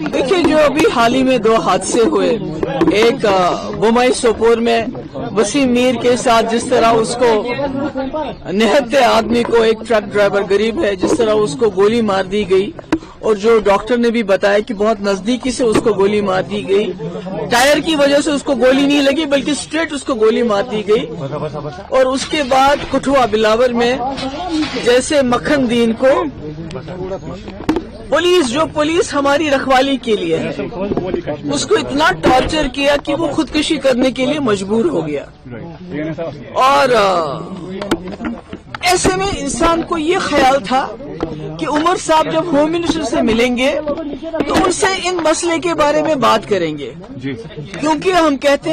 देखिए, जो अभी हाल ही में दो हादसे हुए, एक बुमाई सोपोर में वसीम मीर के साथ जिस तरह उसको निहत्ते आदमी को, एक ट्रक ड्राइवर गरीब है, जिस तरह उसको गोली मार दी गई, और जो डॉक्टर ने भी बताया कि बहुत नजदीकी से उसको गोली मार दी गई। टायर की वजह से उसको गोली नहीं लगी, बल्कि स्ट्रेट उसको गोली मार दी गई। और उसके बाद कठुआ बिलावर में जैसे मक्खन दीन को पुलिस हमारी रखवाली के लिए है, उसको इतना टॉर्चर किया कि वो खुदकुशी करने के लिए मजबूर हो गया। और ऐसे में इंसान को ये ख्याल था कि उमर साहब जब होम मिनिस्टर से मिलेंगे तो उनसे इन मसले के बारे में बात करेंगे, क्योंकि हम कहते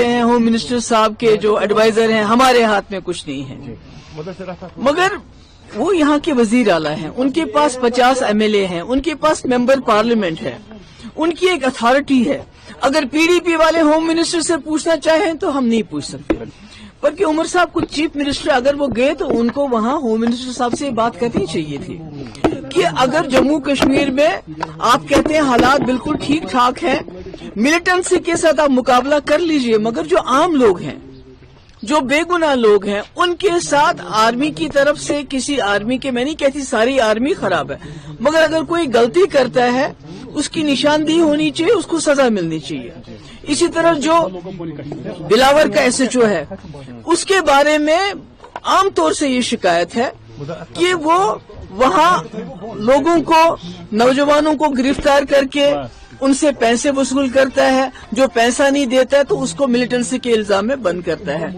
हैं होम मिनिस्टर साहब के जो एडवाइजर हैं हमारे हाथ में कुछ नहीं है, मगर वो यहाँ के वजीर आला हैं, उनके पास 50 MLA हैं, उनके पास मेंबर पार्लियामेंट है, उनकी एक अथॉरिटी है। अगर पीडीपी वाले होम मिनिस्टर से पूछना चाहें तो हम नहीं पूछ सकते, पर कि उमर साहब को चीफ मिनिस्टर अगर वो गए तो उनको वहाँ होम मिनिस्टर साहब से बात करनी चाहिए थी कि अगर जम्मू कश्मीर में आप कहते हैं हालात बिल्कुल ठीक ठाक हैं, मिलिटेंसी के साथ आप मुकाबला कर लीजिए, मगर जो आम लोग हैं, जो बेगुनाह लोग हैं, उनके साथ आर्मी की तरफ से किसी आर्मी के, मैं नहीं कहती सारी आर्मी खराब है, मगर अगर कोई गलती करता है उसकी निशानदेही होनी चाहिए, उसको सजा मिलनी चाहिए। इसी तरह जो बिलावर का SHO है, उसके बारे में आमतौर से ये शिकायत है कि वो वहाँ लोगों को, नौजवानों को गिरफ्तार करके उनसे पैसे वसूल करता है, जो पैसा नहीं देता है तो उसको मिलिटेंसी के इल्जाम में बंद करता है।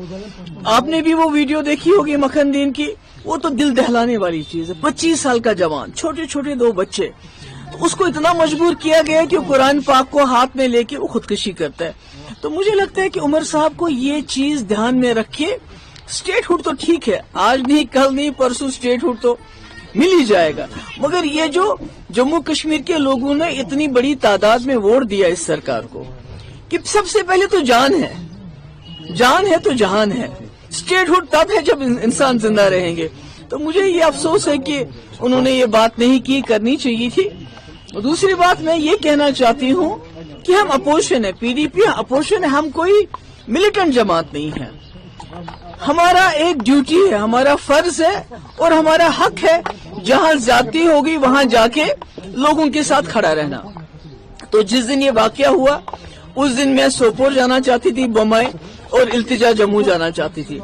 आपने भी वो वीडियो देखी होगी मक्खन दीन की, वो तो दिल दहलाने वाली चीज है। 25 साल का जवान, छोटे छोटे 2 बच्चे, तो उसको इतना मजबूर किया गया कि कुरान पाक को हाथ में लेके वो खुदकुशी करता है। तो मुझे लगता है कि उमर साहब को ये चीज ध्यान में रखिए। स्टेटहुड तो ठीक है, आज नहीं कल नहीं परसों स्टेटहुड तो मिल ही जाएगा, मगर ये जो जम्मू कश्मीर के लोगों ने इतनी बड़ी तादाद में वोट दिया इस सरकार को, कि सबसे पहले तो जान है तो जहान है। स्टेटहुड तब है जब इंसान जिंदा रहेंगे। तो मुझे ये अफसोस है कि उन्होंने ये बात नहीं की, करनी चाहिए थी। और दूसरी बात मैं ये कहना चाहती हूँ कि हम अपोजिशन है, PDP अपोजिशन है, हम कोई मिलिटेंट जमात नहीं है। हमारा एक ड्यूटी है, हमारा फर्ज है और हमारा हक है, जहाँ ज्यादती होगी वहाँ जाके लोगों के साथ खड़ा रहना। तो जिस दिन ये वाकया हुआ उस दिन मैं सोपोर जाना चाहती थी, बम्बई, और इल्तिजा जम्मू जाना चाहती थी।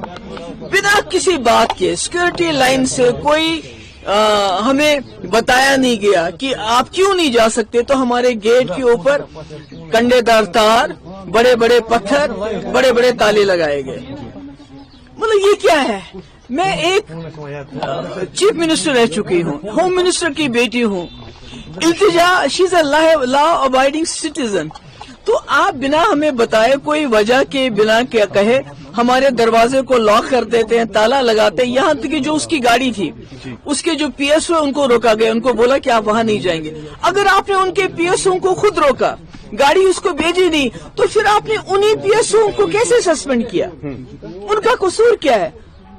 बिना किसी बात के सिक्योरिटी लाइन से कोई हमें बताया नहीं गया कि आप क्यों नहीं जा सकते। तो हमारे गेट के ऊपर कंडेदार तार, बड़े बड़े पत्थर, बड़े बड़े ताले लगाए गए। मतलब ये क्या है? मैं एक चीफ मिनिस्टर रह चुकी हूँ, होम मिनिस्टर की बेटी हूँ। Iltija, she is a law abiding citizen. तो आप बिना हमें बताए, कोई वजह के बिना क्या कहे, हमारे दरवाजे को लॉक कर देते हैं, ताला लगाते हैं। यहाँ तक कि जो उसकी गाड़ी थी, उसके जो PSO उनको रोका गया, उनको बोला कि आप वहाँ नहीं जाएंगे। अगर आपने उनके PSO को खुद रोका, गाड़ी उसको भेजी नहीं, तो फिर आपने उन्हीं PSO को कैसे सस्पेंड किया? उनका कसूर क्या है?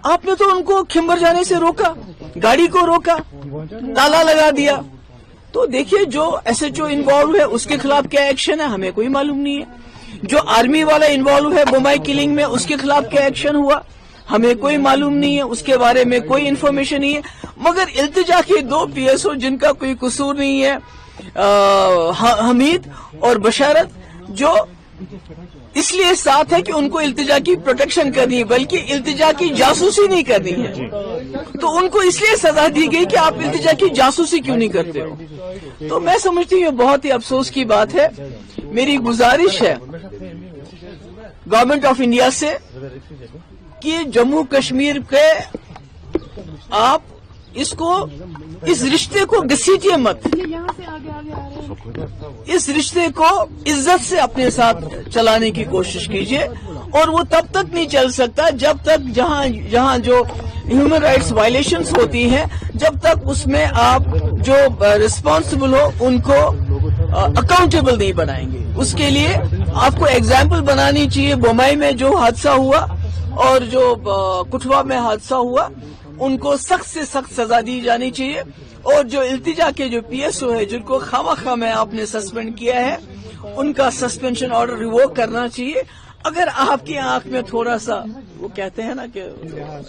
आपने तो उनको खिंबर जाने से रोका, गाड़ी को रोका, ताला लगा दिया। तो देखिए, जो SHO इन्वॉल्व है उसके खिलाफ क्या एक्शन है हमें कोई मालूम नहीं है। जो आर्मी वाला इन्वॉल्व है बुमाई किलिंग में, उसके खिलाफ क्या एक्शन हुआ हमें कोई मालूम नहीं है, उसके बारे में कोई इन्फॉर्मेशन नहीं है। मगर इल्तिजा के 2 PSO जिनका कोई कसूर नहीं है, हमीद और बशारत, जो इसलिए साथ है कि उनको इल्तिजा की प्रोटेक्शन करनी है, बल्कि इल्तिजा की जासूसी नहीं करनी है, तो उनको इसलिए सजा दी गई कि आप इल्तिजा की जासूसी क्यों नहीं करते हो। तो मैं समझती हूँ बहुत ही अफसोस की बात है। मेरी गुजारिश है गवर्नमेंट ऑफ इंडिया से कि जम्मू कश्मीर के आप इस रिश्ते को घसीटिए मत, इस रिश्ते को इज्जत से अपने साथ चलाने की कोशिश कीजिए। और वो तब तक नहीं चल सकता जब तक जहाँ जो ह्यूमन राइट्स वायलेशंस होती हैं, जब तक उसमें आप जो रिस्पॉन्सिबल हो उनको अकाउंटेबल नहीं बनाएंगे। उसके लिए आपको एग्जाम्पल बनानी चाहिए। बम्बई में जो हादसा हुआ और जो कठुआ में हादसा हुआ, उनको सख्त से सख्त सजा दी जानी चाहिए। اور جو التجا کے جو PSO ہے جن کو خواہ میں آپ نے سسپینڈ کیا ہے ان کا سسپینشن آرڈر ریووک کرنا چاہیے. اگر آپ کی آنکھ میں تھوڑا سا وہ کہتے ہیں نا کہ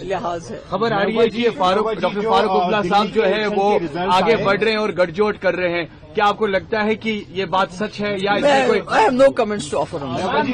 لحاظ ہے. خبر آ رہی ہے جی ڈاکٹر فاروق عبداللہ صاحب جو ہے وہ آگے بڑھ رہے ہیں اور گٹھ جوڑ کر رہے ہیں. کیا آپ کو لگتا ہے کہ یہ بات سچ ہے یا I have no comments to offer on that.